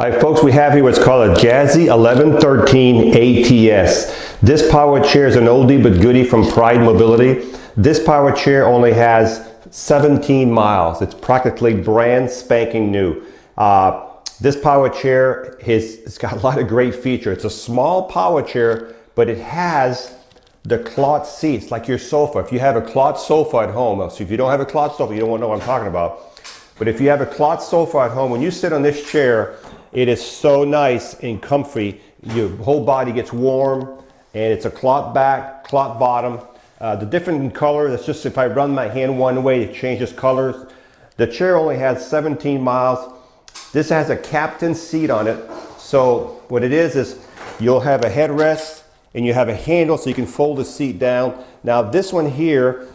All right, folks, we have here what's called a Jazzy 1113 ATS. This power chair is an oldie but goodie from Pride Mobility. This power chair only has 17 miles. It's practically brand spanking new. This power chair it's got a lot of great features. It's a small power chair, but it has the cloth seats like your sofa. If you have a cloth sofa at home, so if you don't have a cloth sofa, you don't want to know what I'm talking about. But if you have a cloth sofa at home, when you sit on this chair, it is so nice and comfy. Your whole body gets warm, and it's a cloth back, cloth bottom. The different color, that's just if I run my hand one way, it changes colors. The chair only has 17 miles. This has a captain seat on it. So what it is you'll have a headrest and you have a handle so you can fold the seat down. Now this one here,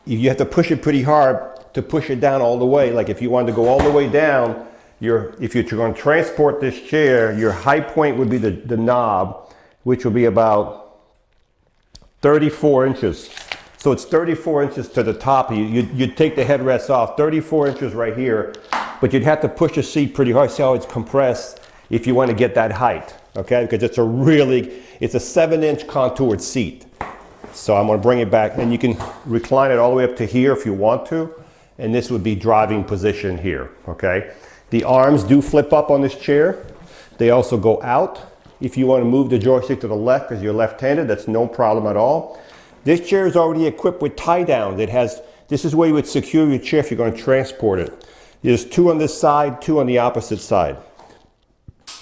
you have to push it pretty hard to push it down all the way. Like if you wanted to go all the way down, if you're going to transport this chair, your high point would be the knob, which will be about 34 inches. So it's 34 inches to the top. You'd take the headrest off, 34 inches right here, but you'd have to push the seat pretty hard. See how it's compressed if you want to get that height, okay? Because it's a 7-inch contoured seat. So I'm going to bring it back, and you can recline it all the way up to here if you want to, and this would be driving position here, okay? The arms do flip up on this chair. They also go out. If you want to move the joystick to the left because you're left-handed, that's no problem at all. This chair is already equipped with tie downs. This is where you would secure your chair if you're going to transport it. There's 2 on this side, 2 on the opposite side.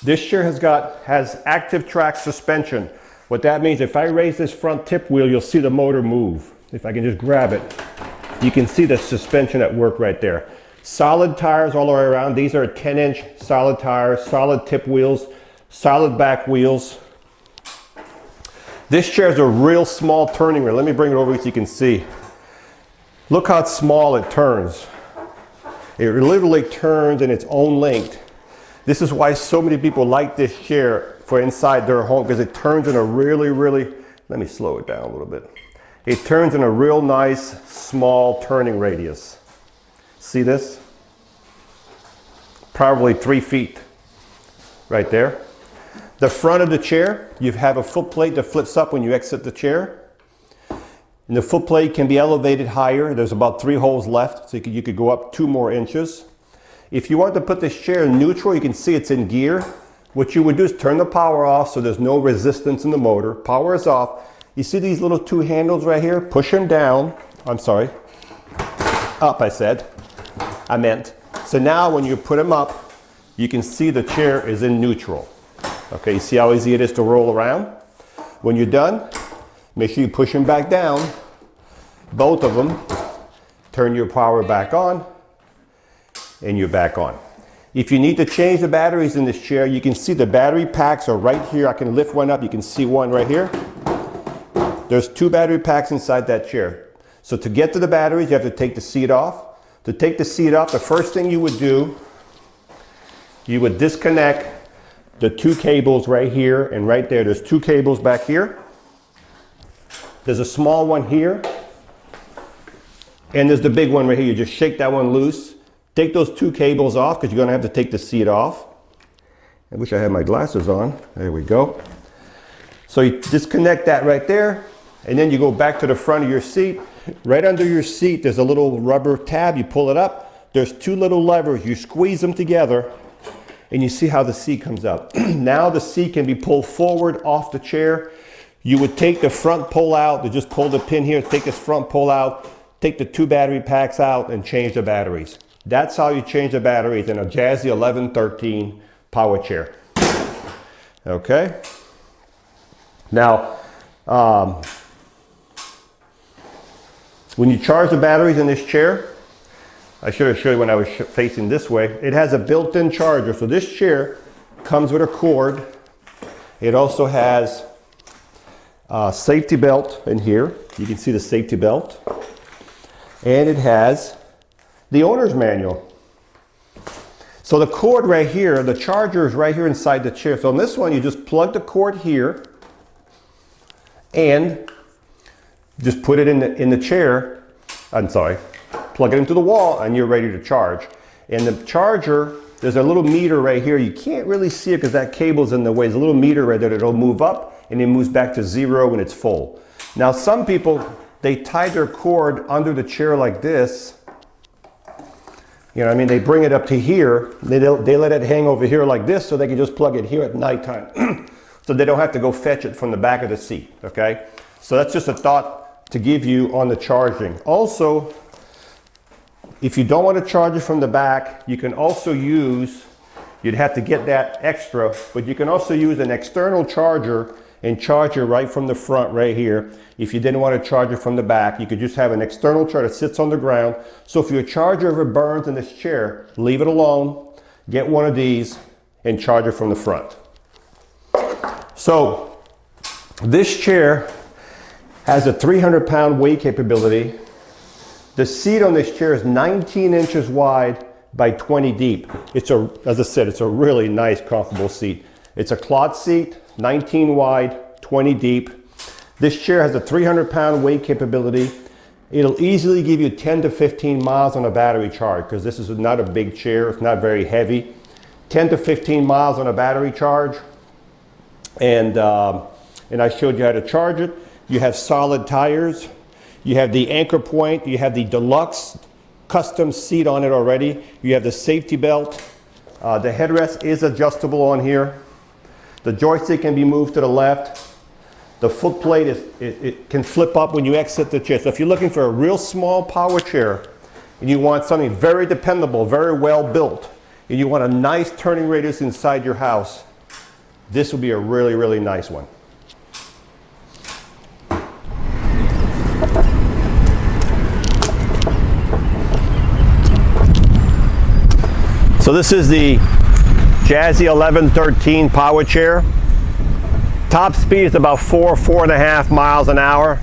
This chair has active track suspension. What that means, if I raise this front tip wheel, you'll see the motor move. If I can just grab it, you can see the suspension at work right there. Solid tires all the way around. These are 10-inch solid tires, solid tip wheels, solid back wheels. This chair is a real small turning rate. Let me bring it over so you can see. Look how small it turns. It literally turns in its own length. This is why so many people like this chair for inside their home, because it turns in a really, let me slow it down a little bit. It turns in a real nice, small turning radius. See this? Probably 3 feet right there. The front of the chair, you have a foot plate that flips up when you exit the chair. And the foot plate can be elevated higher. There's about 3 holes left, so you could go up 2 more inches. If you want to put this chair in neutral, you can see it's in gear. What you would do is turn the power off so there's no resistance in the motor. Power is off. You see these little 2 handles right here? Push them down. I'm sorry. Up, I meant. So now when you put them up, you can see the chair is in neutral. Okay, you see how easy it is to roll around? When you're done, make sure you push them back down, both of them, turn your power back on, and you're back on. If you need to change the batteries in this chair, you can see the battery packs are right here. I can lift one up, you can see one right here. There's 2 battery packs inside that chair. So to get to the batteries, you have to take the seat off. To take the seat off, the first thing you would do, you would disconnect the 2 cables right here and right there. There's 2 cables back here. There's a small one here. And there's the big one right here. You just shake that one loose. Take those 2 cables off because you're going to have to take the seat off. I wish I had my glasses on. There we go. So you disconnect that right there. And then you go back to the front of your seat. Right under your seat, there's a little rubber tab. You pull it up. There's 2 little levers. You squeeze them together. And you see how the seat comes out. Now the seat can be pulled forward off the chair. You would take the front pull out, just pull the pin here, take this front pull out, take the 2 battery packs out and change the batteries. That's how you change the batteries in a Jazzy 1113 power chair. Okay? Now, when you charge the batteries in this chair, I should have showed you when I was facing this way. It has a built-in charger. So this chair comes with a cord. It also has a safety belt in here. You can see the safety belt. And it has the owner's manual. So the cord right here, the charger is right here inside the chair. So on this one, you just plug the cord here and just put it in the chair. I'm sorry. Plug it into the wall and you're ready to charge. And the charger there's a little meter right here. You can't really see it because that cable's in the way. There's a little meter right there that'll move up and it moves back to 0 when it's full. Now some people, they tie their cord under the chair like this. You know what I mean? They bring it up to here. They let it hang over here like this so they can just plug it here at nighttime. So they don't have to go fetch it from the back of the seat, okay? So that's just a thought to give you on the charging. Also, if you don't want to charge it from the back, you can also use, you'd have to get that extra, but you can also use an external charger and charge it right from the front right here. If you didn't want to charge it from the back, you could just have an external charger that sits on the ground. So if your charger ever burns in this chair, leave it alone, get one of these and charge it from the front. So this chair has a 300-pound weight capability. The seat on this chair is 19 inches wide by 20 deep. It's as I said, it's a really nice, comfortable seat. It's a cloth seat, 19 wide, 20 deep. This chair has a 300-pound weight capability. It'll easily give you 10 to 15 miles on a battery charge because this is not a big chair. It's not very heavy. 10 to 15 miles on a battery charge. And I showed you how to charge it. You have solid tires. You have the anchor point. You have the Deluxe custom seat on it already. You have the safety belt. The headrest is adjustable on here. The joystick can be moved to the left. The foot plate it can flip up when you exit the chair. So if you're looking for a real small power chair and you want something very dependable, very well built, and you want a nice turning radius inside your house, this will be a really, really nice one. So this is the Jazzy 1113 power chair. Top speed is about 4.5 miles an hour.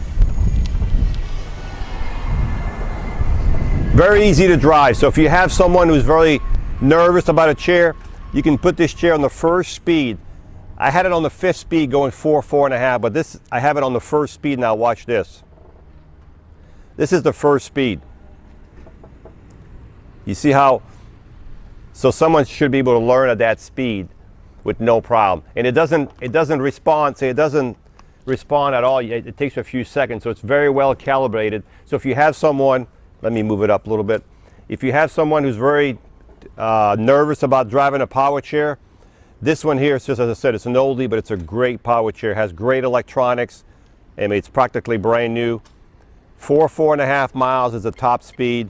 Very easy to drive. So if you have someone who's very nervous about a chair, you can put this chair on the first speed. I had it on the 5th speed going 4.5, but this, I have it on the 1st speed now. Watch this. This is the 1st speed. You see how, so someone should be able to learn at that speed with no problem. And it doesn't respond, say it doesn't respond at all. It takes a few seconds, so it's very well calibrated. So if you have someone, let me move it up a little bit. If you have someone who's very nervous about driving a power chair, this one here, it's just, as I said, it's an oldie, but it's a great power chair. It has great electronics. I mean, it's practically brand new. 4.5 miles is the top speed.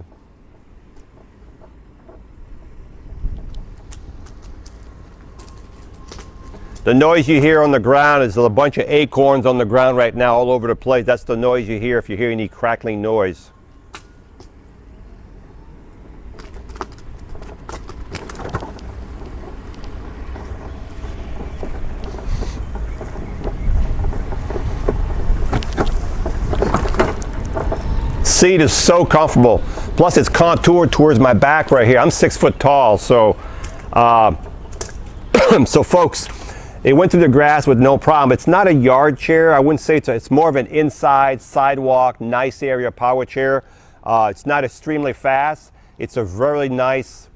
The noise you hear on the ground is a bunch of acorns on the ground right now all over the place. That's the noise you hear if you hear any crackling noise. Seat is so comfortable. Plus it's contoured towards my back right here. I'm 6 foot tall, so so folks, it went through the grass with no problem. It's not a yard chair. I wouldn't say it's more of an inside sidewalk, nice area power chair. It's not extremely fast. It's a very nice,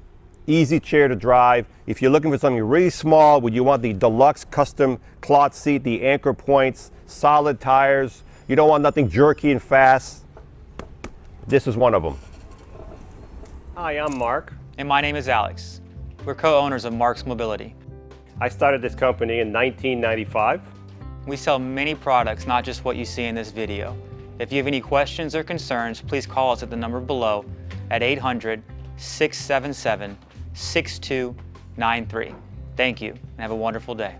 easy chair to drive. If you're looking for something really small, would you want the Deluxe custom cloth seat, the anchor points, solid tires, you don't want nothing jerky and fast, this is one of them. Hi, I'm Mark. And my name is Alex. We're co-owners of Marc's Mobility. I started this company in 1995. We sell many products, not just what you see in this video. If you have any questions or concerns, please call us at the number below at 800-677-6293. Thank you, and have a wonderful day.